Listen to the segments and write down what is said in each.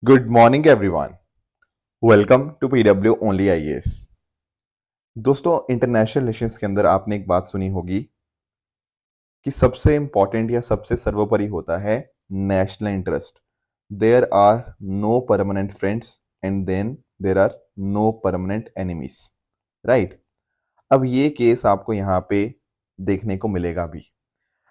Good morning everyone. Welcome to PW only IAS. दोस्तों, international relations के अंदर आपने एक बात सुनी होगी कि सबसे इंपॉर्टेंट या सबसे सर्वोपरि होता है national interest. There are no permanent friends and then there are no permanent enemies, right. अब ये केस आपको यहाँ पे देखने को मिलेगा भी।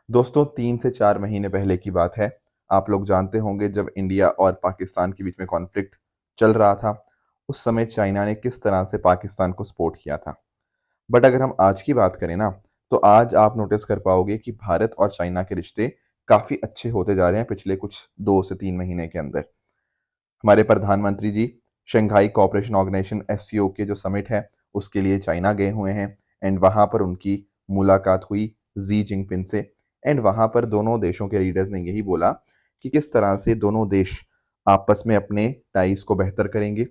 दोस्तों, 3 से 4 महीने पहले की बात है। आप लोग जानते होंगे जब इंडिया और पाकिस्तान के बीच में कॉन्फ्लिक्ट चल रहा था, उस समय चाइना ने किस तरह से पाकिस्तान को सपोर्ट किया था। बट अगर हम आज की बात करें ना, तो आज आप नोटिस कर पाओगे कि भारत और चाइना के रिश्ते काफ़ी अच्छे होते जा रहे हैं पिछले कुछ 2 से 3 महीने के अंदर। हमारे प्रधानमंत्री जी शंघाई कोऑपरेशन ऑर्गेनाइजेशन एससीओ के जो समिट है उसके लिए चाइना गए हुए हैं। एंड वहाँ पर उनकी मुलाकात हुई जी जिनपिंग से। एंड वहाँ पर दोनों देशों के लीडर्स ने यही बोला कि किस तरह से दोनों देश आपस में अपने टाइज को बेहतर करेंगे।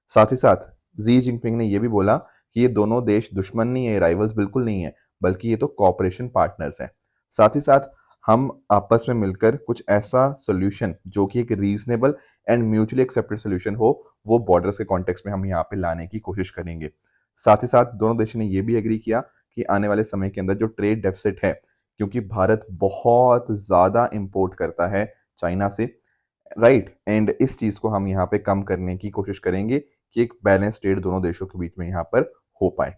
साथ ही साथ जी जिनपिंग ने यह भी बोला कि ये दोनों देश दुश्मन नहीं है, राइवल्स बिल्कुल नहीं है, बल्कि ये तो कॉपरेशन पार्टनर्स हैं। साथ ही साथ हम आपस में मिलकर कुछ ऐसा सोल्यूशन जो कि एक reasonable and mutually accepted solution हो, वो बॉर्डर्स के कॉन्टेक्स्ट में हम यहाँ पे लाने की कोशिश करेंगे। साथ ही साथ दोनों देशों ने यह भी एग्री किया कि आने वाले समय के अंदर जो ट्रेड डेफिसिट है, क्योंकि भारत बहुत ज़्यादा इंपोर्ट करता है चाइना से, राइट, एंड इस चीज़ को हम यहाँ पे कम करने की कोशिश करेंगे कि एक बैलेंस ट्रेड दोनों देशों के बीच में यहाँ पर हो पाए।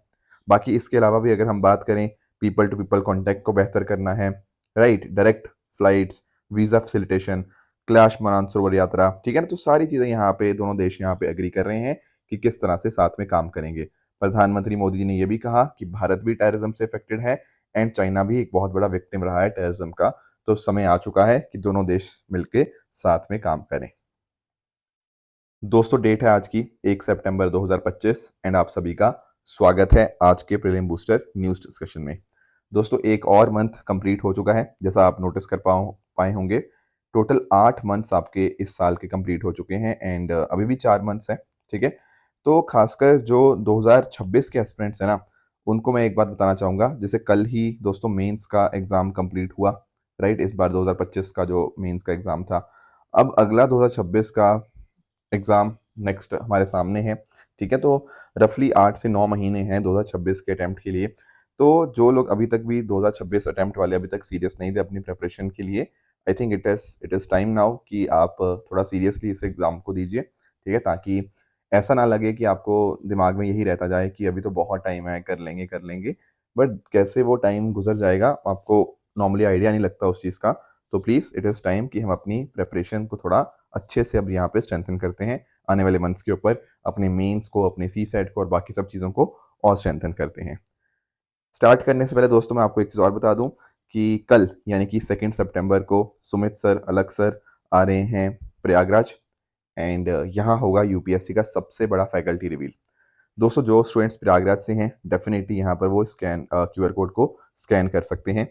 बाकी इसके अलावा भी अगर हम बात करें, पीपल टू पीपल कॉन्टैक्ट को बेहतर करना है, right, direct flights, visa facilitation, Kailash Mansarovar यात्रा, ठीक है ना। तो सारी चीज़ें यहाँ पे दोनों देश यहाँ पे एग्री कर रहे हैं कि किस तरह से साथ में काम करेंगे। प्रधानमंत्री मोदी जी ने यह भी कहा कि भारत भी टेररिज्म से अफेक्टेड है एंड चाइना भी एक बहुत बड़ा विक्टिम रहा है टेररिज्म का। तो समय आ चुका है कि दोनों देश मिलके साथ में काम करें। दोस्तों, डेट है आज की 1 सितंबर 2025 एंड आप सभी का स्वागत है आज के प्रीलिम बूस्टर न्यूज डिस्कशन में। दोस्तों, एक और मंथ कंप्लीट हो चुका है, जैसा आप नोटिस कर पाए होंगे। टोटल 8 मंथ्स आपके इस साल के कंप्लीट हो चुके हैं एंड अभी भी 4 मंथ्स हैं, ठीक है। तो खासकर जो 2026 के एस्पिरेंट्स हैं ना, उनको मैं एक बात बताना चाहूँगा। जैसे कल ही दोस्तों मेंस का एग्ज़ाम कंप्लीट हुआ, राइट। इस बार 2025 का जो मेंस का एग्ज़ाम था, अब अगला 2026 का एग्ज़ाम नेक्स्ट हमारे सामने है, ठीक है। तो रफली 8 से 9 महीने हैं 2026 के अटेम्प्ट के लिए। तो जो लोग अभी तक भी 2026 अटेम्प्ट वाले अभी तक सीरियस नहीं थे अपनी प्रिपरेशन के लिए, I think it is time now कि आप थोड़ा सीरियसली इस एग्ज़ाम को दीजिए, ठीक है, ताकि ऐसा ना लगे कि आपको दिमाग में यही रहता जाए कि अभी तो बहुत टाइम है, कर लेंगे, बट कैसे वो टाइम गुजर जाएगा आपको नॉर्मली आइडिया नहीं लगता उस चीज़ का। तो प्लीज़ इट इज़ टाइम कि हम अपनी प्रिपरेशन को थोड़ा अच्छे से अब यहाँ पे स्ट्रेंथन करते हैं। आने वाले मंथ्स के ऊपर अपने मेंस को, अपने सी सेट को और बाकी सब चीज़ों को और स्ट्रेंथन करते हैं। स्टार्ट करने से पहले दोस्तों मैं आपको एक चीज़ और बता दूं कि कल यानी कि 2 सितंबर को सुमित सर, अलग सर आ रहे हैं प्रयागराज एंड यहाँ होगा यूपीएससी का सबसे बड़ा फैकल्टी रिवील। दोस्तों, जो स्टूडेंट्स प्रयागराज से हैं डेफिनेटली यहाँ पर वो क्यूआर कोड को स्कैन कर सकते हैं।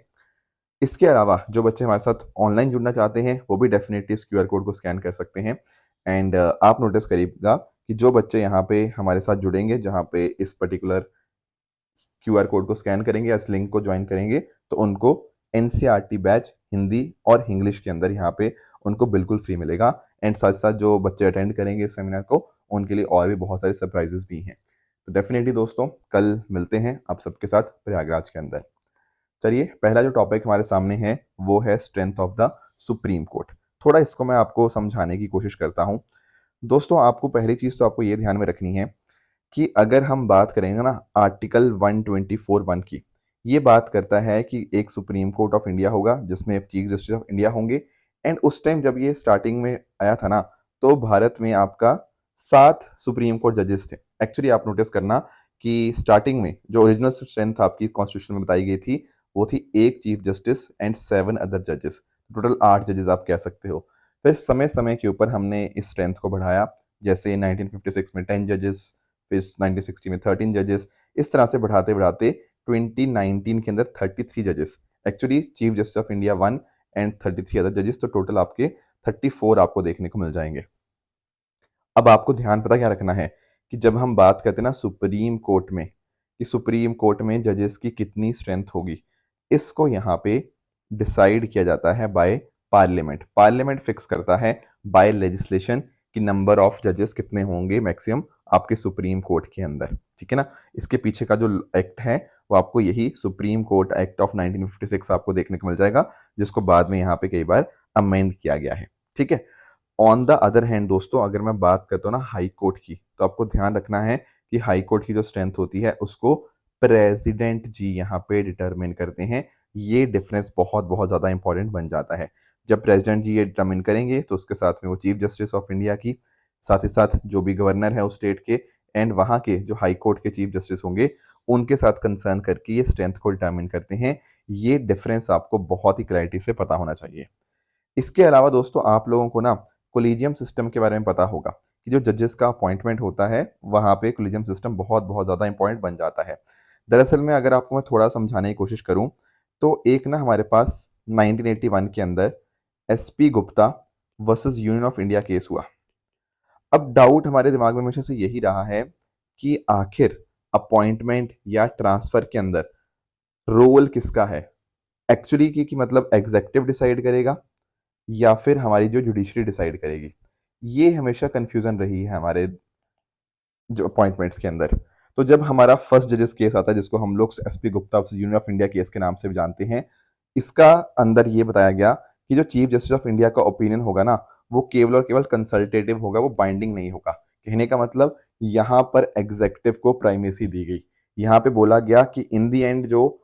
इसके अलावा जो बच्चे हमारे साथ ऑनलाइन जुड़ना चाहते हैं वो भी डेफिनेटली इस क्यूआर कोड को स्कैन कर सकते हैं। एंड आप नोटिस करिएगा कि जो बच्चे यहाँ पे हमारे साथ जुड़ेंगे, जहाँ पे इस पर्टिकुलर क्यूआर कोड को स्कैन करेंगे या इस लिंक को ज्वाइन करेंगे, तो उनको एनसीईआरटी बैच हिंदी और इंग्लिश के अंदर यहाँ पे उनको बिल्कुल फ्री मिलेगा। एंड साथ साथ जो बच्चे अटेंड करेंगे इस सेमिनार को, उनके लिए और भी बहुत सारे सरप्राइजेस भी हैं। तो डेफिनेटली दोस्तों, कल मिलते हैं आप सबके साथ प्रयागराज के अंदर। चलिए, पहला जो टॉपिक हमारे सामने है वो है strength of the supreme court. थोड़ा इसको मैं आपको समझाने की कोशिश करता हूँ। दोस्तों, आपको पहली चीज़ तो आपको ये ध्यान में रखनी है कि अगर हम बात करेंगे ना आर्टिकल 124(1) की, ये बात करता है कि एक सुप्रीम कोर्ट ऑफ इंडिया होगा जिसमें चीफ जस्टिस ऑफ इंडिया होंगे। एंड उस टाइम जब ये स्टार्टिंग में आया था ना, तो भारत में आपका 7 सुप्रीम कोर्ट जजेस थे। एक्चुअली आप नोटिस करना कि स्टार्टिंग में जो ओरिजिनल स्ट्रेंथ आपकी कॉन्स्टिट्यूशन में बताई गई थी, वो थी एक चीफ जस्टिस एंड 7 अदर जजेस। टोटल 8 जजेस आप कह सकते हो। फिर समय समय के ऊपर हमने इस स्ट्रेंथ को बढ़ाया। जैसे 1956 में 10 जजेस, फिर 1960 में 13 जजेस, इस तरह से बढ़ाते बढ़ाते 2019 के अंदर 33 जजेस, actually chief justice of India 1 and 33 other जजेस, तो टोटल आपके 34 आपको देखने को मिल जाएंगे। अब आपको ध्यान पता क्या रखना है कि जब हम बात करते हैं ना सुप्रीम कोर्ट में, कि सुप्रीम कोर्ट में जजेस की कितनी स्ट्रेंथ होगी, इसको यहाँ पे डिसाइड किया जाता है बाय पार्लियामेंट। पार्लियामेंट फिक्स करता है बाय लेजिस्लेशन कि नंबर ऑफ जजेस कितने होंगे मैक्सिमम आपके सुप्रीम कोर्ट के अंदर, ठीक है ना। इसके पीछे का जो एक्ट है वो आपको यही सुप्रीम कोर्ट एक्ट ऑफ 1956 आपको देखने को मिल जाएगा, जिसको बाद में यहाँ पे कई बार अमेंड किया गया है, ठीक है। ऑन द अदर हैंड दोस्तों, अगर मैं बात करता हूँ ना हाई कोर्ट की, तो आपको ध्यान रखना है कि हाई कोर्ट की जो स्ट्रेंथ होती है उसको प्रेसिडेंट जी यहाँ पे डिटरमिन करते हैं। ये डिफरेंस बहुत बहुत ज़्यादा इंपॉर्टेंट बन जाता है। जब प्रेसिडेंट जी ये डिटरमिन करेंगे तो उसके साथ में वो चीफ जस्टिस ऑफ इंडिया की, साथ ही साथ जो भी गवर्नर है उस स्टेट के एंड वहाँ के जो हाई कोर्ट के चीफ जस्टिस होंगे उनके साथ कंसर्न करके ये स्ट्रेंथ को डिटरमिन करते हैं। ये डिफरेंस आपको बहुत ही क्लैरिटी से पता होना चाहिए। इसके अलावा दोस्तों आप लोगों को ना कोलिजियम सिस्टम के बारे में पता होगा कि जो जजेस का अपॉइंटमेंट होता है वहाँ पे कोलिजियम सिस्टम बहुत बहुत ज़्यादा इंपॉर्टेंट बन जाता है। दरअसल में अगर आपको मैं थोड़ा समझाने की कोशिश करूँ तो एक ना हमारे पास 1981 के अंदर SP Gupta versus union of India case हुआ। अब डाउट हमारे दिमाग में हमेशा से यही रहा है कि आखिर अपॉइंटमेंट या ट्रांसफर के अंदर रोल किसका है, एक्चुअली की मतलब एग्जेक्टिव डिसाइड करेगा या फिर हमारी जो जुडिशरी डिसाइड करेगी। ये हमेशा कंफ्यूजन रही है हमारे जो अपॉइंटमेंट्स के अंदर। तो जब हमारा फर्स्ट जजेस केस आता है जिसको हम लोग SP Gupta versus union of India case के नाम से भी जानते हैं, इसका अंदर ये बताया गया कि जो चीफ जस्टिस ऑफ इंडिया का ओपिनियन होगा ना वो केवल और केवल कंसल्टेटिव होगा, वो बाइंडिंग नहीं होगा। कहने का मतलब यहाँ पर एग्जेक्टिव को प्राइमेसी दी गई। यहाँ पे बोला गया कि इन दी एंड जो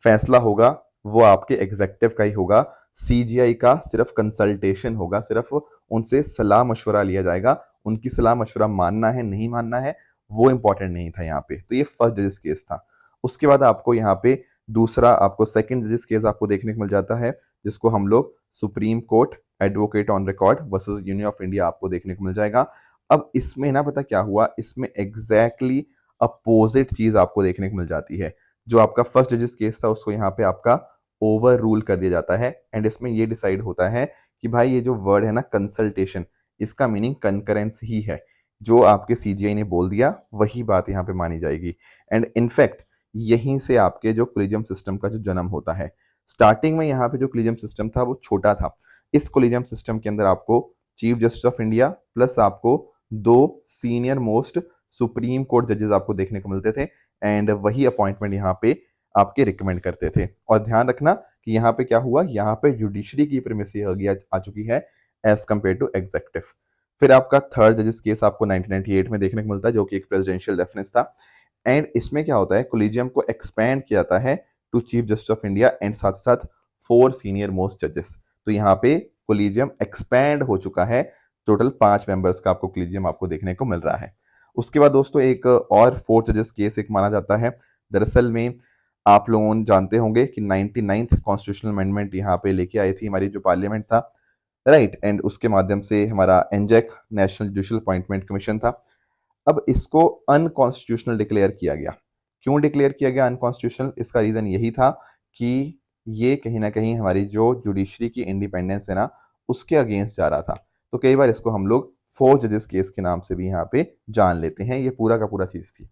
फैसला होगा वो आपके एग्जेक्टिव का ही होगा। सीजीआई का सिर्फ कंसल्टेशन होगा, सिर्फ उनसे सलाह मशवरा लिया जाएगा। उनकी सलाह मशवरा मानना है नहीं मानना है वो इंपॉर्टेंट नहीं था यहाँ पे। तो ये फर्स्ट जजेस केस था। उसके बाद आपको यहाँ पे दूसरा आपको सेकंड जजेस केस आपको देखने को मिल जाता है जिसको हम लोग supreme court advocate on record versus union of India आपको देखने को मिल जाएगा। अब इसमें ना पता क्या हुआ, इसमें एग्जैक्टली अपोजिट चीज आपको देखने को मिल जाती है। जो आपका फर्स्ट जजेस केस था उसको यहाँ पे आपका ओवर रूल कर दिया जाता है एंड इसमें ये डिसाइड होता है कि भाई ये जो वर्ड है ना कंसल्टेशन, इसका मीनिंग कंकरेंस ही है। जो आपके सीजीआई ने बोल दिया वही बात यहाँ पे मानी जाएगी। एंड इनफैक्ट यहीं से आपके जो कोलिजियम सिस्टम का जो जन्म होता है। स्टार्टिंग में यहाँ पे जो कोलिजियम सिस्टम था वो छोटा था। इस कोलिजियम सिस्टम के अंदर आपको chief justice of India plus आपको दो सीनियर मोस्ट सुप्रीम कोर्ट जजेस आपको देखने को मिलते थे एंड वही अपॉइंटमेंट यहाँ पे आपके रिकमेंड करते थे। और ध्यान रखना कि यहाँ पे क्या हुआ, यहाँ पे जुडिशरी की प्रीमेसी आ चुकी है एज कंपेयर टू एग्जेक्टिव। फिर आपका थर्ड जजेस केस आपको 1998 में देखने को मिलता है जो कि एक प्रेसिडेंशियल रेफरेंस था। एंड इसमें क्या होता है, कोलिजियम को एक्सपैंड किया जाता है to chief justice of India and साथ साथ 4 सीनियर मोस्ट जजेस। तो यहाँ पे कोलिजियम एक्सपैंड हो चुका है, टोटल 5 मेंबर्स का आपको कोलिजियम आपको देखने को मिल रहा है। उसके बाद दोस्तों एक और 4 जजेस केस एक माना जाता है। दरअसल में आप लोग जानते होंगे कि 99th कॉन्स्टिट्यूशनल अमेंडमेंट यहाँ पे लेके आई थी हमारी जो पार्लियामेंट था, राइट। एंड उसके माध्यम से हमारा एनजेक नेशनल जुडिशल अपॉइंटमेंट कमीशन था। अब इसको अनकॉन्स्टिट्यूशनल डिक्लेयर किया गया। क्यों डिक्लेयर किया गया अनकॉन्स्टिट्यूशनल? इसका रीजन यही था कि ये कहीं ना कहीं हमारी जो जुडिशरी की इंडिपेंडेंस है ना उसके अगेंस्ट जा रहा था। तो कई बार इसको हम लोग 4 जजेस केस के नाम से भी यहाँ पे जान लेते हैं। ये पूरा का पूरा चीज थी।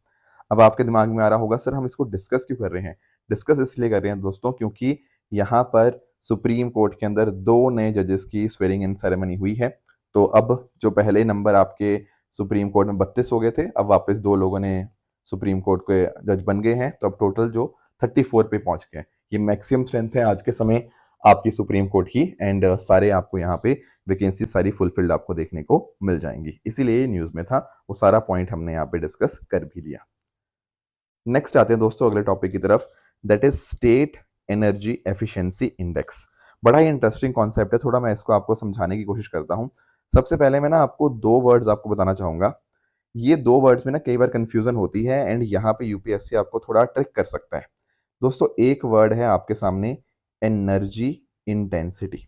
अब आपके दिमाग में आ रहा होगा सर हम इसको डिस्कस क्यों कर रहे हैं? डिस्कस इसलिए कर रहे हैं दोस्तों क्योंकि यहाँ पर सुप्रीम कोर्ट के अंदर 2 नए जजेस की स्वेरिंग इन सेरेमनी हुई है। तो अब जो पहले नंबर आपके सुप्रीम कोर्ट में 32 हो गए थे, अब वापस 2 लोगों ने सुप्रीम कोर्ट के जज बन गए हैं। तो अब टोटल जो 34 पे पहुंच गए। ये मैक्सिमम स्ट्रेंथ है आज के समय आपकी सुप्रीम कोर्ट की एंड सारे आपको यहाँ पे वैकेंसी सारी फुलफिल्ड आपको देखने को मिल जाएंगी। इसीलिए ये न्यूज में था, वो सारा पॉइंट हमने यहाँ पे डिस्कस कर भी लिया। नेक्स्ट आते हैं दोस्तों अगले टॉपिक की तरफ, that is state energy efficiency index. बड़ा ही इंटरेस्टिंग कॉन्सेप्ट है, थोड़ा मैं इसको आपको समझाने की कोशिश करता हूँ। सबसे पहले मैं ना आपको 2 वर्ड्स आपको बताना चाहूंगा। ये 2 वर्ड्स में ना कई बार कंफ्यूजन होती है एंड यहाँ पे यूपीएससी आपको थोड़ा ट्रिक कर सकता है। दोस्तों एक वर्ड है आपके सामने, एनर्जी इंटेंसिटी।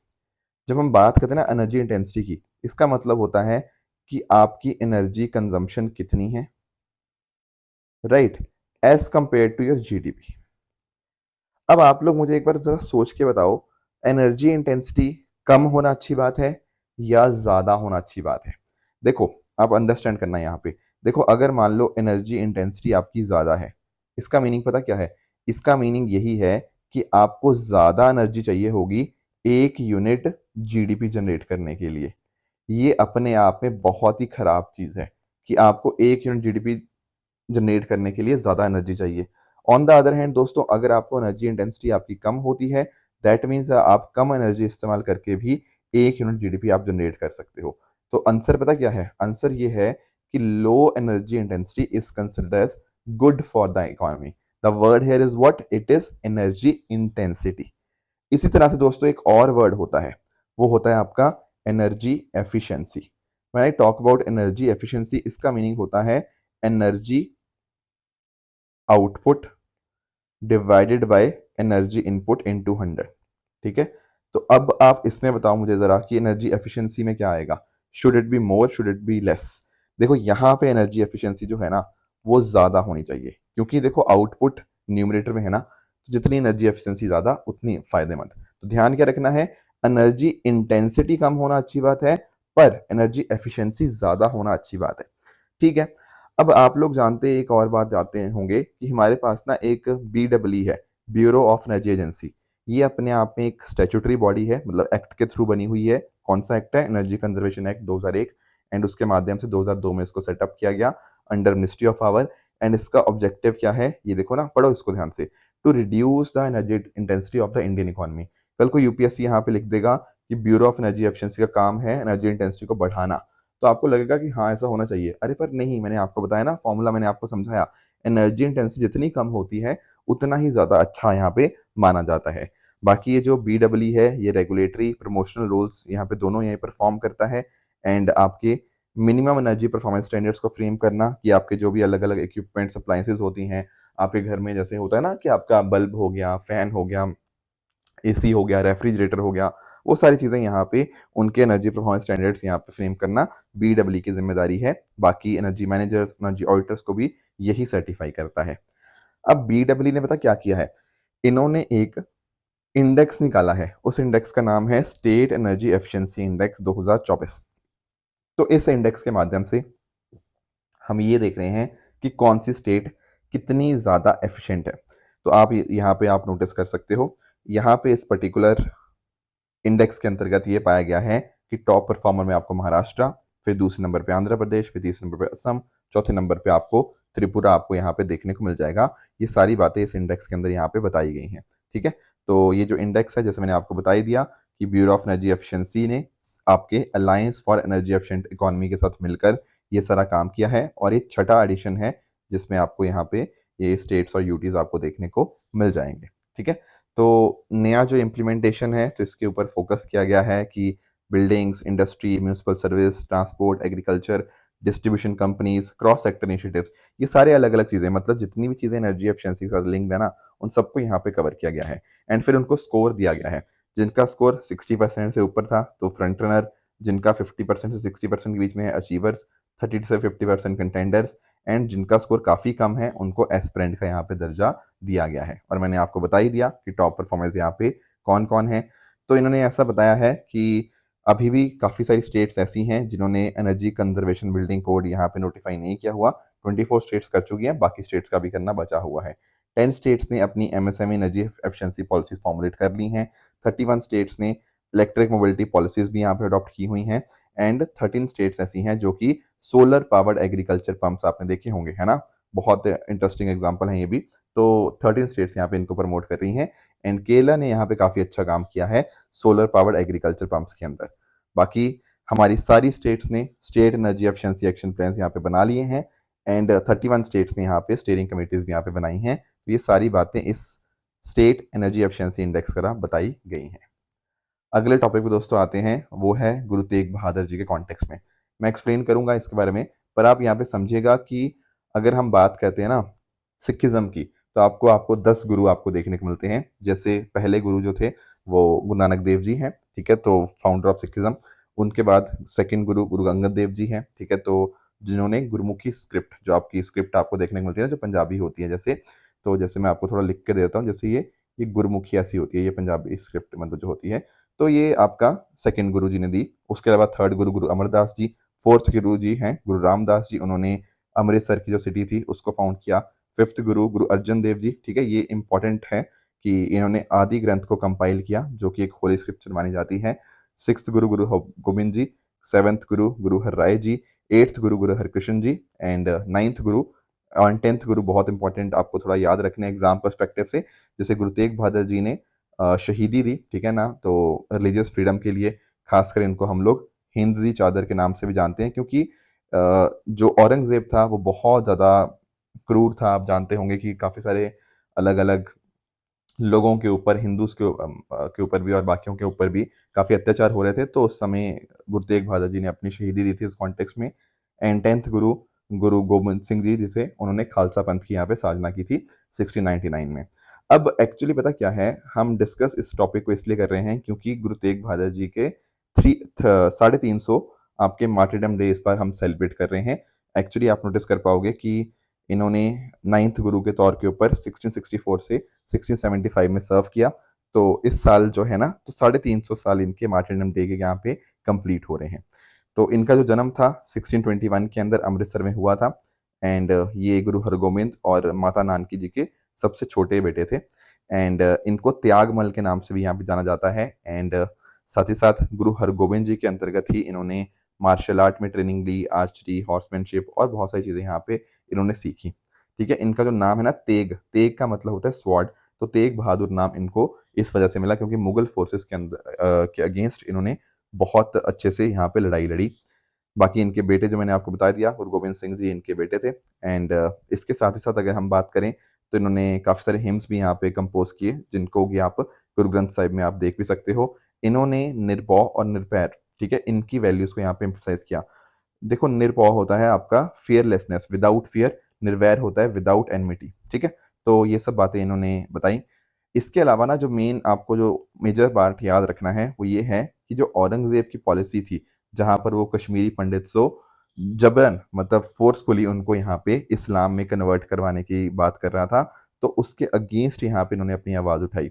जब हम बात करते हैं ना एनर्जी इंटेंसिटी की, इसका मतलब होता है कि आपकी एनर्जी कंजम्पशन कितनी है, right, as compare to your GDP. अब आप लोग मुझे एक बार जरा सोच के बताओ, एनर्जी इंटेंसिटी कम होना अच्छी बात है या ज्यादा होना अच्छी बात है? देखो आप अंडरस्टैंड करना यहाँ पे। देखो अगर मान लो एनर्जी इंटेंसिटी आपकी ज्यादा है, इसका मीनिंग पता क्या है? इसका मीनिंग यही है कि आपको ज्यादा एनर्जी चाहिए होगी 1 यूनिट जीडीपी जनरेट करने के लिए। ये अपने आप में बहुत ही खराब चीज़ है कि आपको 1 यूनिट जीडीपी जनरेट करने के लिए ज़्यादा एनर्जी चाहिए। ऑन द अदर हैंड दोस्तों, अगर आपको एनर्जी इंटेंसिटी आपकी कम होती है, दैट मीन्स आप कम एनर्जी इस्तेमाल करके भी 1 यूनिट जीडीपी आप जनरेट कर सकते हो। तो आंसर पता क्या है? आंसर ये है कि low energy intensity is considered as good for the economy. The word here is what? It is energy intensity. इसी तरह से दोस्तों एक और वर्ड होता है, वो होता है आपका energy efficiency. When I talk about energy efficiency, इसका मीनिंग होता है energy output divided by energy input into 100। ठीक है, तो अब आप इसमें बताओ मुझे जरा कि एनर्जी एफिशिएंसी में क्या आएगा? Should it be more, should it be less? देखो यहाँ पे एनर्जी एफिशिएंसी जो है ना, वो ज्यादा होनी चाहिए, क्योंकि देखो आउटपुट न्यूमरेटर में है ना, तो जितनी एनर्जी एफिशिएंसी ज्यादा उतनी फायदेमंद। तो ध्यान क्या रखना है? एनर्जी इंटेंसिटी कम होना अच्छी बात है, पर एनर्जी एफिशिएंसी ज्यादा होना अच्छी बात है। ठीक है, अब आप लोग जानते हैं, एक और बात जानते होंगे कि हमारे पास ना एक BEE है, ब्यूरो ऑफ एनर्जी एजेंसी। ये अपने आप में एक स्टैट्यूटरी बॉडी है, मतलब एक्ट के थ्रू बनी हुई है। कौन सा एक्ट है? Energy conservation act 2001। एंड उसके माध्यम से 2002 में इसको सेटअप किया गया under ministry of power. And इसका ऑब्जेक्टिव क्या है? ये देखो ना, पढ़ो इसको ध्यान से। To reduce the energy intensity of the Indian economy. कल को यूपीएससी यहाँ पे लिख देगा कि ब्यूरो ऑफ एनर्जी एफिशिएंसी का काम है एनर्जी इंटेंसिटी को बढ़ाना, तो आपको लगेगा कि हाँ ऐसा होना चाहिए। अरे पर नहीं, मैंने आपको बताया ना, फॉर्मूला मैंने आपको समझाया। एनर्जी इंटेंसिटी जितनी कम होती है उतना ही ज्यादा अच्छा यहाँ पे माना जाता है। बाकी ये जो BEE है, ये रेगुलेटरी प्रमोशनल रोल्स यहाँ पे दोनों यहीं परफॉर्म करता है। एंड आपके मिनिमम एनर्जी परफॉर्मेंस स्टैंडर्ड्स को फ्रेम करना, कि आपके जो भी अलग अलग इक्विपमेंट्स अप्लायंसेज होती हैं आपके घर में, जैसे होता है ना कि आपका बल्ब हो गया, फैन हो गया, एसी हो गया, रेफ्रिजरेटर हो गया, वो सारी चीज़ें यहाँ पे उनके एनर्जी परफॉर्मेंस स्टैंडर्ड्स यहाँ पे फ्रेम करना BEE की जिम्मेदारी है। बाकी एनर्जी मैनेजर्स, एनर्जी ऑडिटर्स को भी यही सर्टिफाई करता है। अब BEE ने पता क्या किया है? इन्होंने एक इंडेक्स निकाला है, उस इंडेक्स का नाम है स्टेट एनर्जी एफिशिएंसी इंडेक्स 2024। तो इस इंडेक्स के माध्यम से हम ये देख रहे हैं कि कौन सी स्टेट कितनी ज़्यादा एफिशिएंट है। तो आप यहाँ पे आप नोटिस कर सकते हो, यहाँ पे इस पर्टिकुलर इंडेक्स के अंतर्गत ये पाया गया है कि टॉप परफॉर्मर में आपको महाराष्ट्र, फिर दूसरे नंबर पे आंध्र प्रदेश, फिर तीसरे नंबर पे असम, चौथे नंबर पे आपको त्रिपुरा आपको यहाँ पे देखने को मिल जाएगा। ये सारी बातें इस इंडेक्स के अंदर यहाँ पे बताई गई हैं। ठीक है, तो ये जो इंडेक्स है, जैसे मैंने आपको बता ही दिया कि ब्यूरो ऑफ एनर्जी एफिशिएंसी ने आपके alliance for energy efficient economy के साथ मिलकर ये सारा काम किया है, और ये छठा एडिशन है जिसमें आपको यहाँ पे ये स्टेट्स और यूटीज आपको देखने को मिल जाएंगे। ठीक है, तो नया जो इम्प्लीमेंटेशन है, तो इसके ऊपर फोकस किया गया है कि buildings, industry, municipal service, transport, agriculture, distribution companies, cross sector initiatives, ये सारे अलग अलग चीज़ें, मतलब जितनी भी चीज़ें एनर्जी एफिशिएंसी के साथ लिंक है ना, उन सबको यहाँ पे कवर किया गया है। एंड फिर उनको स्कोर दिया गया है। जिनका स्कोर 60% से ऊपर था तो फ्रंट रनर, जिनका 50% से 60% के बीच में है अचीवर्स, 30 से 50% कंटेंडर्स, एंड जिनका स्कोर काफ़ी कम है उनको एस्पिरेंट का यहाँ पे दर्जा दिया गया है। और मैंने आपको बता ही दिया कि टॉप परफॉर्मेंस यहाँ पे कौन कौन है। तो इन्होंने ऐसा बताया है कि अभी भी काफ़ी सारी स्टेट्स ऐसी हैं जिन्होंने एनर्जी कंजर्वेशन बिल्डिंग कोड यहाँ पे नोटिफाई नहीं किया हुआ। 24 स्टेट्स कर चुकी हैं, बाकी स्टेट्स का भी करना बचा हुआ है। 10 स्टेट्स ने अपनी MSME energy efficiency policies formulate कर ली हैं। 31 स्टेट्स ने इलेक्ट्रिक मोबिलिटी पॉलिसीज भी यहाँ पे अडॉप्ट की हुई हैं। एंड 13 स्टेट्स ऐसी हैं जो कि सोलर पावर्ड एग्रीकल्चर पंप्स आपने देखे होंगे, है ना, बहुत इंटरेस्टिंग एग्जांपल है ये भी। तो 13 स्टेट्स यहाँ पे इनको प्रमोट कर रही हैं। एंड केरला ने यहाँ पे काफ़ी अच्छा काम किया है सोलर पावर्ड एग्रीकल्चर पंप्स के अंदर। बाकी हमारी सारी स्टेट्स ने state energy efficiency action plan यहाँ पे बना लिए हैं। एंड 31 स्टेट्स ने यहाँ पे स्टीयरिंग कमेटीज भी यहाँ पे बनाई हैं। तो ये सारी बातें इस स्टेट एनर्जी एफिशिएंसी इंडेक्स द्वारा बताई गई हैं। अगले टॉपिक पे दोस्तों आते हैं, वो है गुरु तेग बहादुर जी के कॉन्टेक्स्ट में। मैं एक्सप्लेन करूंगा इसके बारे में, पर आप यहाँ पे समझिएगा कि अगर हम बात करते हैं ना सिखिज्म की, तो आपको आपको 10 गुरु आपको देखने को मिलते हैं। जैसे पहले गुरु जो थे वो गुरु नानक देव जी हैं, ठीक है, तो फाउंडर ऑफ सिखिज्म। उनके बाद सेकंड गुरु गुरु अंगद देव जी हैं, ठीक है, तो जिन्होंने गुरुमुखी स्क्रिप्ट, जो आपकी स्क्रिप्ट आपको देखने को मिलती है ना, जो पंजाबी होती है, जैसे, तो जैसे मैं आपको थोड़ा लिख के देता हूँ, जैसे ये गुरुमुखी ऐसी होती है, ये पंजाबी स्क्रिप्ट मतलब जो होती है, तो ये आपका सेकंड गुरु जी ने दी। उसके अलावा थर्ड गुरु गुरु अमरदास जी, फोर्थ गुरु जी हैं गुरु रामदास जी, उन्होंने अमृतसर की जो सिटी थी उसको फाउंड किया। फिफ्थ गुरु गुरु अर्जन देव जी, ठीक है, ये इंपॉर्टेंट है कि इन्होंने आदि ग्रंथ को कंपाइल किया जो कि एक होली स्क्रिप्चर मानी जाती है। Sixth Guru Guru Govind ji, seventh Guru Guru her Rai ji, eighth Guru Guru Harkrishna ji, and ninth गुरु और टेंथ गुरु बहुत इंपॉर्टेंट, आपको थोड़ा याद रखना है एग्जाम पर्सपेक्टिव से। जैसे गुरु तेग बहादुर जी ने शहीदी दी, ठीक है ना, तो रिलीजियस फ्रीडम के लिए, खासकर इनको हम लोग हिंदजी चादर के नाम से भी जानते हैं, क्योंकि जो औरंगजेब था वो बहुत ज़्यादा क्रूर था। आप जानते होंगे कि काफ़ी सारे अलग अलग लोगों के ऊपर, हिंदूज के ऊपर भी और बाकियों के ऊपर भी काफ़ी अत्याचार हो रहे थे। तो उस समय गुरु तेग बहादुर जी ने अपनी शहीदी दी थी इस कॉन्टेक्स्ट में। एंड टेंथ गुरु गुरु गोबिंद सिंह जी जिसे उन्होंने खालसा पंथ की यहाँ पे साधना की थी 1699 में। अब एक्चुअली पता क्या है, हम डिस्कस इस टॉपिक को इसलिए कर रहे हैं क्योंकि गुरु तेग बहादुर जी के 350 आपके मार्टिरडम डे इस बार हम सेलिब्रेट कर रहे हैं। एक्चुअली आप नोटिस कर पाओगे कि इन्होंने नाइन्थ गुरु के तौर के ऊपर 1664 से 1675 में सर्व किया। तो इस साल जो है ना, तो 350 साल इनके मार्टिरडम डे के यहाँ पे कंप्लीट हो रहे हैं। तो इनका जो जन्म था 1621 के अंदर अमृतसर में हुआ था। एंड ये गुरु हरगोबिंद और माता नानकी जी के सबसे छोटे बेटे थे। एंड इनको त्यागमल के नाम से भी यहाँ पे जाना जाता है। एंड साथ ही साथ गुरु हरगोबिंद जी के अंतर्गत ही इन्होंने मार्शल आर्ट में ट्रेनिंग ली, आर्चरी, हॉर्समैनशिप और बहुत सारी चीज़ें यहाँ पे इन्होंने सीखी। ठीक है, इनका जो नाम है ना तेग, तेग का मतलब होता है स्वॉर्ड, तो तेग बहादुर नाम इनको इस वजह से मिला क्योंकि मुगल फोर्सेस के अंदर के अगेंस्ट इन्होंने बहुत अच्छे से यहाँ पे लड़ाई लड़ी। बाकी इनके बेटे जो मैंने आपको बता दिया, गुरु गोबिंद सिंह जी इनके बेटे थे। एंड इसके साथ ही साथ अगर हम बात करें तो इन्होंने काफ़ी सारे हिम्स भी यहाँ पे कंपोज किए, जिनको कि आप गुरु ग्रंथ साहिब में आप देख भी सकते हो। इन्होंने निर्भौ और निर्भय, ठीक है, इनकी वैल्यूज को यहाँ पे एम्फसाइज किया। देखो, निर्भय होता है आपका फियरलेसनेस, विदाउट फियर। निर्वैर होता है विदाउट एनमिटी, ठीक है। तो ये सब बातें इन्होंने बताई। इसके अलावा ना, जो मेन आपको जो मेजर पार्ट याद रखना है वो ये है कि जो औरंगजेब की पॉलिसी थी, जहां पर वो कश्मीरी पंडित को जबरन, मतलब फोर्सफुली उनको यहाँ पे इस्लाम में कन्वर्ट करवाने की बात कर रहा था, तो उसके अगेंस्ट यहाँ पे इन्होंने अपनी आवाज़ उठाई।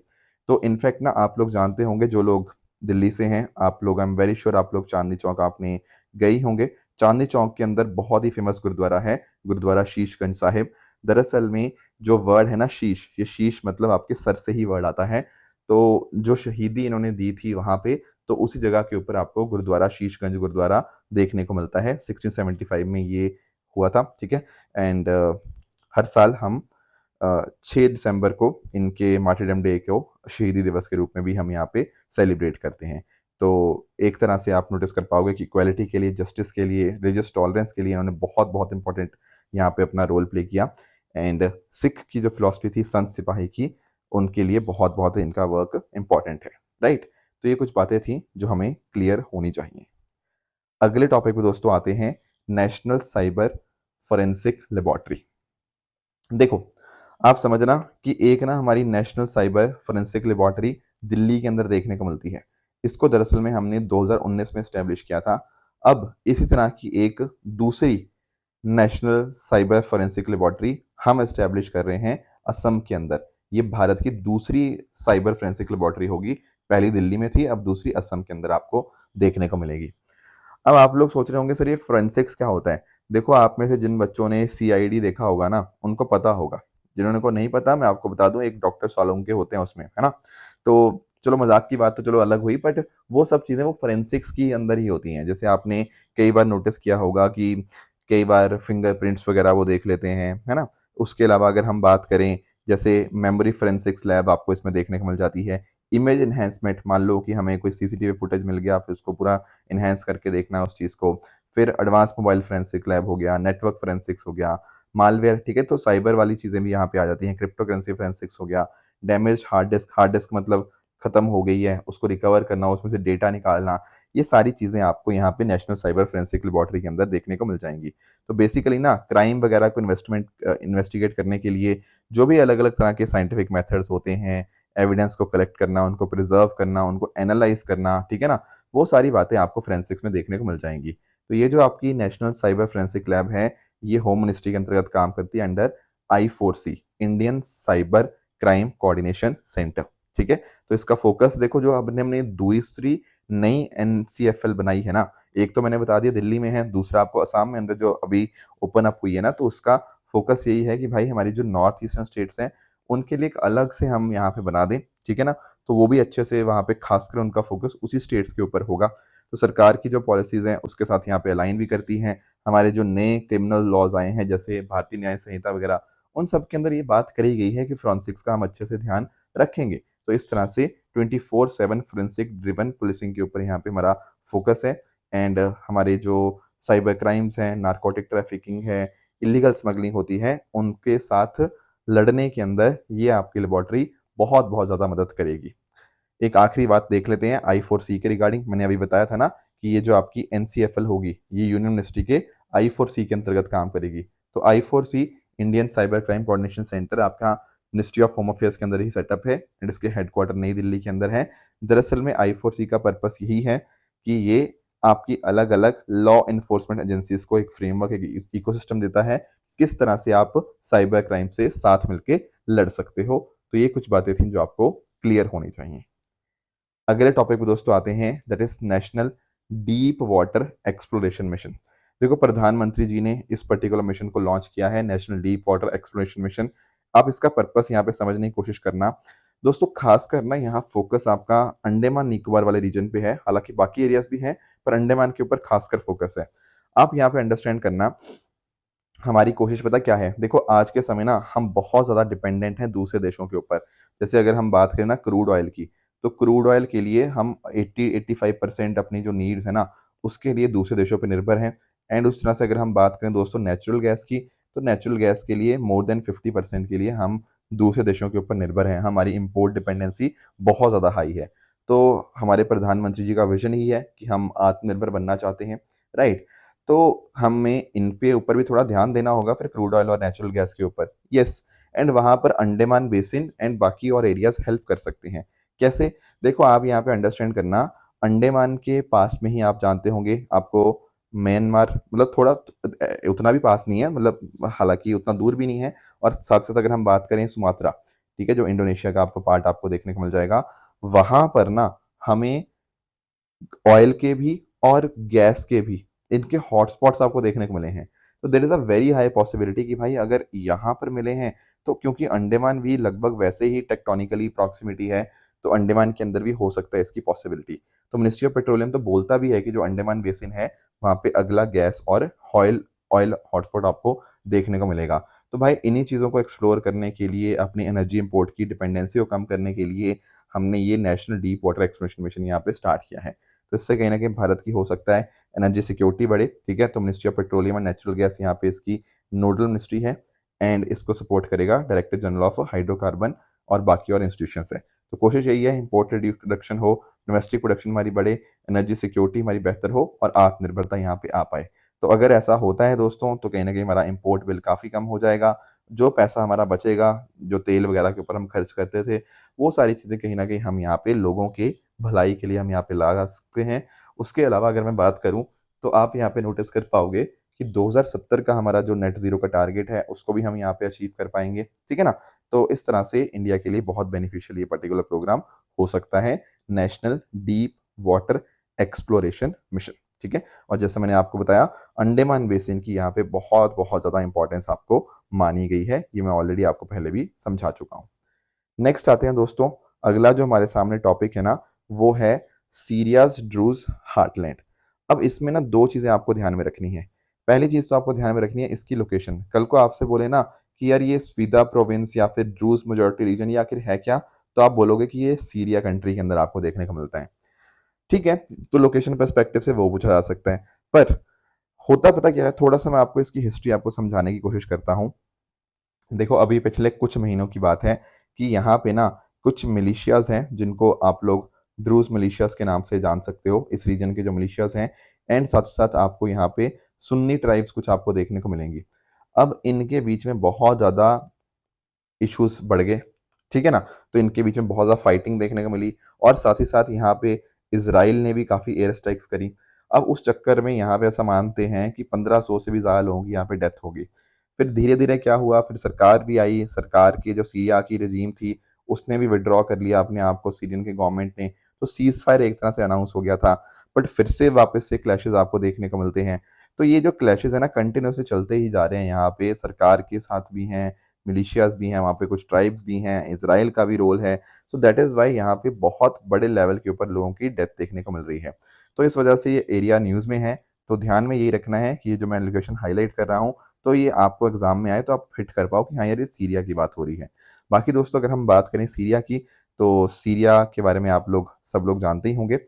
तो इनफैक्ट ना, आप लोग जानते होंगे, जो लोग दिल्ली से हैं, आप लोग, आई एम वेरी श्योर आप लोग चांदनी चौक आपने गए ही होंगे। चांदनी चौक के अंदर बहुत ही फेमस गुरुद्वारा है, गुरुद्वारा शीशगंज साहिब। दरअसल में जो वर्ड है ना शीश, ये शीश मतलब आपके सर से ही वर्ड आता है। तो जो शहीदी इन्होंने दी थी वहां पे, तो उसी जगह के ऊपर आपको गुरुद्वारा शीशगंज गुरुद्वारा देखने को मिलता है। 1675 में ये हुआ था, ठीक है। एंड हर साल हम 6 दिसंबर को इनके मार्टिरडम डे को शहीदी दिवस के रूप में भी हम यहाँ पे सेलिब्रेट करते हैं। तो एक तरह से आप नोटिस कर पाओगे कि इक्वालिटी के लिए, जस्टिस के लिए, रिलीजियस टॉलरेंस के लिए इन्होंने बहुत बहुत इंपॉर्टेंट यहाँ पे अपना रोल प्ले किया। एंड सिख की जो फिलॉसफी थी संत सिपाही की, उनके लिए बहुत बहुत इनका वर्क इंपॉर्टेंट है, राइट। तो ये कुछ बातें थी जो हमें क्लियर होनी चाहिए। अगले टॉपिक पे दोस्तों आते हैं, नेशनल साइबर फोरेंसिक लेबोरेटरी। देखो, आप समझना कि एक ना हमारी national cyber forensic laboratory Delhi के अंदर देखने को मिलती है। इसको दरअसल में हमने 2019 में स्टैब्लिश किया था। अब इसी तरह की एक दूसरी नेशनल साइबर फोरेंसिक लेबोरेटरी हम एस्टैब्लिश कर रहे हैं असम के अंदर। ये भारत की दूसरी साइबर फोरेंसिक लेबोरेटरी होगी। पहली दिल्ली में थी, अब दूसरी असम के अंदर आपको देखने को मिलेगी। अब आप लोग सोच रहे होंगे सर ये फोरेंसिक्स क्या होता है। देखो, आप में से जिन बच्चों ने सीआईडी देखा होगा ना, उनको पता होगा। जिन्होंने को नहीं पता, मैं आपको बता दूं, एक डॉक्टर सालोंके होते हैं उसमें, है ना। तो चलो, मजाक की बात तो चलो अलग हुई, बट वो सब चीज़ें वो फोरेंसिक्स की अंदर ही होती हैं। जैसे आपने कई बार नोटिस किया होगा कि कई बार फिंगरप्रिंट्स वगैरह वो देख लेते हैं, है ना। उसके अलावा अगर हम बात करें, जैसे मेमोरी फोरेंसिक्स लैब आपको इसमें देखने को मिल जाती है। इमेज एनहेंसमेंट, मान लो कि हमें कोई सीसीटीवी फुटेज मिल गया, फिर उसको पूरा इन्हेंस करके देखना है उस चीज़ को। फिर एडवांस मोबाइल फोरेंसिक लैब हो गया, नेटवर्क फोरेंसिक्स हो गया, मालवेयर, ठीक है। तो साइबर वाली चीज़ें भी यहाँ पे आ जाती हैं। क्रिप्टो करेंसी फोरेंसिक्स हो गया, damage hard disk, hard disk मतलब खत्म हो गई है, उसको रिकवर करना, उसमें से डेटा निकालना, ये सारी चीज़ें आपको यहाँ पे नेशनल साइबर फोरेंसिक लेबोरेटरी के अंदर देखने को मिल जाएंगी। तो बेसिकली ना, क्राइम वगैरह को इन्वेस्टिगेट करने के लिए जो भी अलग अलग तरह के साइंटिफिक मेथड्स होते हैं, एविडेंस को कलेक्ट करना, उनको प्रिजर्व करना, उनको एनालाइज करना, ठीक है ना, वो सारी बातें आपको फोरेंसिक्स में देखने को मिल जाएंगी। तो ये जो आपकी नेशनल साइबर फोरेंसिक लैब है, ये होम मिनिस्ट्री के अंतर्गत काम करती है under I4C, Indian cyber crime coordination centre, ठीक है। तो इसका फोकस देखो, जो हमने दूसरी नई NCFL बनाई है ना, एक तो मैंने बता दिया दिल्ली में है, दूसरा आपको असम में अंदर जो अभी ओपन अप हुई है ना, तो उसका फोकस यही है कि भाई हमारी जो नॉर्थ ईस्टर्न स्टेट्स हैं, उनके लिए एक अलग से हम यहाँ पे बना दें, ठीक है ना। तो वो भी अच्छे से वहाँ पे खासकर उनका फोकस उसी स्टेट्स के ऊपर होगा। तो सरकार की जो पॉलिसीज़ हैं उसके साथ यहाँ पे अलाइन भी करती हैं। हमारे जो नए क्रिमिनल लॉज़ आए हैं जैसे भारतीय न्याय संहिता वगैरह, उन सब के अंदर ये बात करी गई है कि फोरेंसिक्स का हम अच्छे से ध्यान रखेंगे। तो इस तरह से 24/7 फोरेंसिक ड्रिवन पुलिसिंग के ऊपर यहाँ पे हमारा फ़ोकस है। एंड हमारे जो साइबर क्राइम्स हैं, नारकोटिक ट्रैफिकिंग है, इल्लीगल स्मगलिंग होती है, उनके साथ लड़ने के अंदर ये आपकी लैबोरेटरी बहुत-बहुत ज़्यादा मदद करेगी। एक आखिरी बात देख लेते हैं I4C के रिगार्डिंग। मैंने अभी बताया था ना कि ये जो आपकी NCFL होगी, ये यूनियन मिनिस्ट्री के I4C के अंतर्गत काम करेगी। तो I4C Indian cyber crime coordination centre आपका मिनिस्ट्री ऑफ होम अफेयर्स के अंदर ही सेटअप है एंड इसके हेडक्वार्टर नई दिल्ली के अंदर है। दरअसल में I4C का पर्पस यही है कि ये आपकी अलग-अलग लॉ एनफोर्समेंट एजेंसीज को एक फ्रेमवर्क, एक इकोसिस्टम देता है, किस तरह से आप साइबर क्राइम से साथ मिलके लड़ सकते हो। तो ये कुछ बातें थी जो आपको क्लियर होनी चाहिए। अगले टॉपिक पे दोस्तों आते हैं, that is national deep water exploration mission. देखो प्रधानमंत्री जी ने इस पर्टिकुलर मिशन को लॉन्च किया है, national deep water exploration mission. आप इसका पर्पस यहाँ पे समझने की कोशिश करना दोस्तों। खासकर ना यहाँ फोकस आपका अंडमान निकोबार वाले रीजन पे है, हालांकि बाकी एरियाज भी हैं पर अंडमान के ऊपर खासकर फोकस है। आप यहाँ पे अंडरस्टैंड करना, हमारी कोशिश पता क्या है, देखो आज के समय ना हम बहुत ज़्यादा डिपेंडेंट हैं दूसरे देशों के ऊपर। जैसे अगर हम बात करें ना क्रूड ऑयल की, तो क्रूड ऑयल के लिए हम 80-85% अपनी जो नीड्स है ना, उसके लिए दूसरे देशों पे निर्भर हैं। एंड उस तरह से अगर हम बात करें दोस्तों नेचुरल गैस की, तो नेचुरल गैस के लिए मोर देन 50% के लिए हम दूसरे देशों के ऊपर निर्भर हैं। हमारी इम्पोर्ट डिपेंडेंसी बहुत ज़्यादा हाई है। तो हमारे प्रधानमंत्री जी का विजन ही है कि हम आत्मनिर्भर बनना चाहते हैं, राइट। तो हमें इन पे ऊपर भी थोड़ा ध्यान देना होगा फिर क्रूड ऑयल और नेचुरल गैस के ऊपर। यस, एंड वहाँ पर अंडमान बेसिन एंड बाकी और एरियाज़ हेल्प कर सकते हैं। कैसे? देखो आप यहाँ पे अंडरस्टैंड करना, अंडमान के पास में ही आप जानते होंगे, आपको म्यांमार मतलब थोड़ा उतना भी पास नहीं है, मतलब हालाँकि उतना दूर भी नहीं है। और साथ-साथ अगर हम बात करें सुमात्रा, ठीक है, जो इंडोनेशिया का आपको पार्ट आपको देखने को मिल जाएगा, वहाँ पर ना हमें ऑयल के भी और गैस के भी इनके हॉटस्पॉट्स आपको देखने को मिले हैं। तो there is a very high possibility कि भाई अगर यहाँ पर मिले हैं, तो क्योंकि अंडमान भी लगभग वैसे ही टेक्टोनिकली प्रॉक्सिमिटी है, तो अंडमान के अंदर भी हो सकता है इसकी पॉसिबिलिटी। तो मिनिस्ट्री ऑफ पेट्रोलियम तो बोलता भी है कि जो अंडमान बेसिन है, वहाँ पे अगला गैस और ऑयल ऑयल हॉटस्पॉट आपको देखने को मिलेगा। तो भाई इन्हीं चीज़ों को एक्सप्लोर करने के लिए, अपनी एनर्जी इम्पोर्ट की डिपेंडेंसी को कम करने के लिए हमने ये national deep water exploration mission यहाँ पे स्टार्ट किया है। तो इससे कहीं न कहीं भारत की हो सकता है एनर्जी सिक्योरिटी बढ़े, ठीक है? तो ministry of petroleum and natural gas यहाँ पे इसकी नोडल मिनिस्ट्री है एंड इसको सपोर्ट करेगा डायरेक्टर जनरल ऑफ हाइड्रोकार्बन और बाकी और इंस्टीट्यूशंस हैं। तो कोशिश यही है इम्पोर्ट रिडक्शन हो, डोमेस्टिक प्रोडक्शन हमारी बढ़े, एनर्जी सिक्योरिटी हमारी बेहतर हो और आत्मनिर्भरता यहाँ पे आ पाए। तो अगर ऐसा होता है दोस्तों, तो कहीं न कहीं हमारा इम्पोर्ट बिल काफ़ी कम हो जाएगा। जो पैसा हमारा बचेगा, जो तेल वगैरह के ऊपर हम खर्च करते थे, वो सारी चीज़ें कहीं न कहीं हम यहाँ पे लोगों के भलाई के लिए हम यहाँ पे लगा सकते हैं। उसके अलावा अगर मैं बात करूँ, तो आप यहाँ पे नोटिस कर पाओगे कि 2070 का हमारा जो नेट ज़ीरो का टारगेट है, उसको भी हम यहाँ पे अचीव कर पाएँगे, ठीक है ना? तो इस तरह से इंडिया के लिए बहुत बेनिफिशियल ये पर्टिकुलर प्रोग्राम हो सकता है, national deep water exploration mission, ठीक है? और जैसे मैंने आपको बताया, अंडमान बेसिन की यहाँ पे बहुत-बहुत ज़्यादा इम्पोर्टेंस आपको मानी गई है। ये मैं ऑलरेडी आपको पहले भी समझा चुका हूँ। नेक्स्ट आते हैं दोस्तों, अगला जो हमारे सामने टॉपिक है ना, वो है सीरियाज़ ड्रूज़ हार्टलैंड। अब इसमें ना 2 चीज़ें आपको ध्यान में रखनी है। पहली चीज़ तो आपको ध्यान में रखनी है इसकी लोकेशन। कल को आपसे बोले ना कि यार ये स्वीदा प्रोविंस या फिर ड्रूज़ मेजॉरिटी रीजन ये आखिर है क्या? तो आप बोलोगे कि ये सीरिया कंट्री के अंदर आपको देखने को मिलता है। ठीक है, तो लोकेशन पर्सपेक्टिव से वो पूछा जा सकता है। पर होता पता क्या है, थोड़ा-सा मैं आपको इसकी हिस्ट्री आपको समझाने की कोशिश करता हूँ। देखो अभी पिछले कुछ महीनों की बात है कि यहाँ पे ना कुछ मिलिशियाज़ हैं जिनको आप लोग ड्रूज़ मिलिशियाज़ के नाम से जान सकते हो, इस रीजन के जो मिलिशियाज़ हैं। एंड साथ ही साथ आपको यहाँ पे सुन्नी ट्राइब्स कुछ आपको देखने को मिलेंगी। अब इनके बीच में बहुत ज़्यादा इश्यूज़ बढ़ गए, ठीक है ना? तो इनके बीच में बहुत ज़्यादा फाइटिंग देखने को मिली और साथ ही साथ यहाँ पे इज़राइल ने भी काफ़ी एयर स्ट्राइक्स करी। अब उस चक्कर में यहाँ पे ऐसा मानते हैं कि 1500 से भी ज़्यादा लोगों की यहाँ पे डेथ हो गई। फिर धीरे-धीरे क्या हुआ, फिर सरकार भी आई, सरकार की जो सीरिया की रेजीम थी, उसने भी विथड्रॉ कर लिया अपने आप को, सीरियन के गवर्नमेंट ने। तो सीज़फायर एक तरह से अनाउंस हो गया था, बट फिर से वापस से क्लैशेज़ आपको देखने को मिलते हैं। तो ये जो क्लैशेज़ है ना कंटिन्यूअसली चलते ही जा रहे हैं यहाँ पे, सरकार के साथ भी हैं, मिलिशियाज़ भी हैं, वहाँ पे कुछ ट्राइब्स भी हैं, इज़राइल का भी रोल है। सो दैट इज़ व्हाई यहाँ पे बहुत बड़े लेवल के ऊपर लोगों की डेथ देखने को मिल रही है। तो इस वजह से ये एरिया न्यूज़ में है। तो ध्यान में यही रखना है कि ये जो मैं लोकेशन हाईलाइट कर रहा हूँ, तो ये आपको एग्जाम में आए तो आप फिट कर पाओ कि हाँ यार ये सीरिया की बात हो रही है। बाकी दोस्तों अगर हम बात करें सीरिया की, तो सीरिया के बारे में आप लोग सब लोग जानते ही होंगे।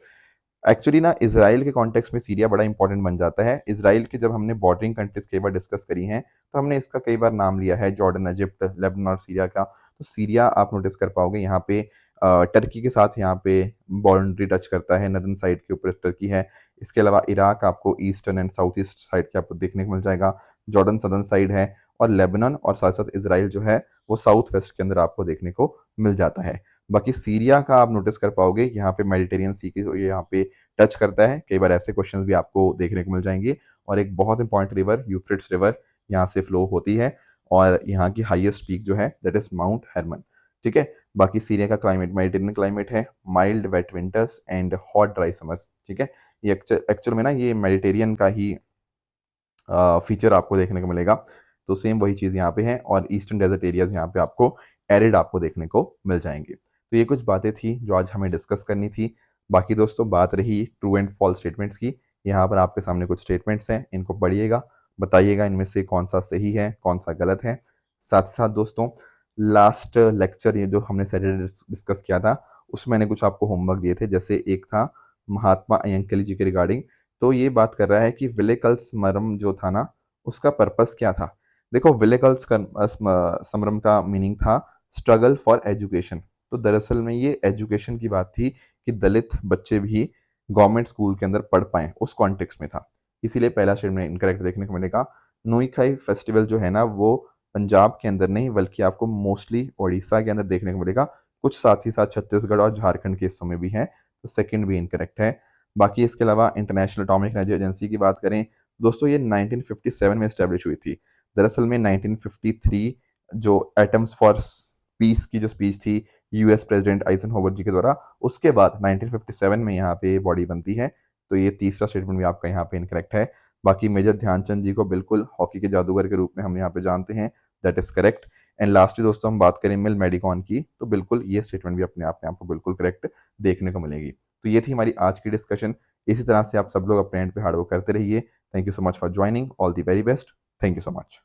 एक्चुअली ना इज़राइल के कॉन्टेक्स्ट में सीरिया बड़ा इंपॉर्टेंट बन जाता है। इज़राइल की जब हमने बॉर्डरिंग कंट्रीज़ कई बार डिस्कस करी हैं, तो हमने इसका कई बार नाम लिया है जॉर्डन, इजिप्ट, लेबनान और सीरिया का। तो सीरिया आप नोटिस कर पाओगे यहाँ पे टर्की के साथ यहाँ पे बाउंड्री टच करता है, नदर्न साइड के ऊपर टर्की है। इसके अलावा इराक आपको eastern and south east side के आपको देखने को मिल जाएगा। जॉर्डन सदर्न साइड है और लेबनान और साथ-साथ इज़राइल जो है वो साउथ वेस्ट के अंदर आपको देखने को मिल जाता है। बाकी सीरिया का आप नोटिस कर पाओगे यहाँ पे मेडिटेरियन सी की ये यहाँ पे टच करता है। कई बार ऐसे क्वेश्चंस भी आपको देखने को मिल जाएंगे। और एक बहुत इंपॉर्टेंट रिवर यूफ्रेट्स रिवर यहाँ से फ्लो होती है और यहाँ की हाईएस्ट पीक जो है दैट इज माउंट हरमन। ठीक है। बाकी सीरिया का क्लाइमेट मेडिटेरियन क्लाइमेट है, mild wet winters and hot dry summers. ठीक है। ये एक्चुअल में ना ये मेडिटेरियन का ही फीचर आपको देखने को मिलेगा। तो सेम वही चीज़ यहाँ पे है और ईस्टर्न डेजर्ट एरियाज यहाँ पे आपको एरिड आपको देखने को मिल जाएंगे। तो ये कुछ बातें थी जो आज हमें डिस्कस करनी थी। बाकी दोस्तों बात रही ट्रू एंड फॉल्स स्टेटमेंट्स की। यहाँ पर आपके सामने कुछ स्टेटमेंट्स हैं, इनको पढ़िएगा, बताइएगा इनमें से कौन सा सही है कौन सा गलत है। साथ ही साथ दोस्तों लास्ट लेक्चर ये जो हमने सैटरडे डिस्कस किया था उसमें मैंने कुछ आपको होमवर्क दिए थे। जैसे एक था महात्मा अयंकली जी के रिगार्डिंग। तो ये बात कर रहा है कि विलेकल्स मरम जो था ना उसका पर्पस क्या था। देखो विलेकल्स समरम का मीनिंग था स्ट्रगल फॉर एजुकेशन। तो दरअसल में ये एजुकेशन की बात थी कि दलित बच्चे भी गवर्नमेंट स्कूल के अंदर पढ़ पाएं, उस कॉन्टेक्स्ट में था। इसीलिए पहला स्टेटमेंट इनकरेक्ट देखने को मिलेगा। नोईखाई फेस्टिवल जो है ना वो पंजाब के अंदर नहीं बल्कि आपको मोस्टली उड़ीसा के अंदर देखने को मिलेगा। कुछ साथ ही साथ छत्तीसगढ़ और झारखंड के हिस्सों में भी है। तो सेकंड भी इनकरेक्ट है। बाकी इसके अलावा इंटरनेशनल एटॉमिक एनर्जी एजेंसी की बात करें दोस्तों ये 1957 में एस्टेब्लिश हुई थी। दरअसल में 1953 जो एटम्स फॉर पीस की जो स्पीच थी यूएस प्रेसिडेंट आइजनहोवर जी के द्वारा, उसके बाद 1957 में यहाँ पे बॉडी बनती है। तो ये तीसरा स्टेटमेंट भी आपका यहाँ पे इनकरेक्ट है। बाकी मेजर ध्यानचंद जी को बिल्कुल हॉकी के जादूगर के रूप में हम यहाँ पे जानते हैं, that is correct. And lastly दोस्तों हम बात करें मिल मेडिकॉन की, तो बिल्कुल ये स्टेटमेंट भी अपने आप में आपको बिल्कुल करेक्ट देखने को मिलेगी। तो ये थी हमारी आज की डिस्कशन। इसी तरह से आप सब लोग अपने एंड पे हार्ड वर्क करते रहिए। Thank you so much for joining. All the very best. Thank you so much.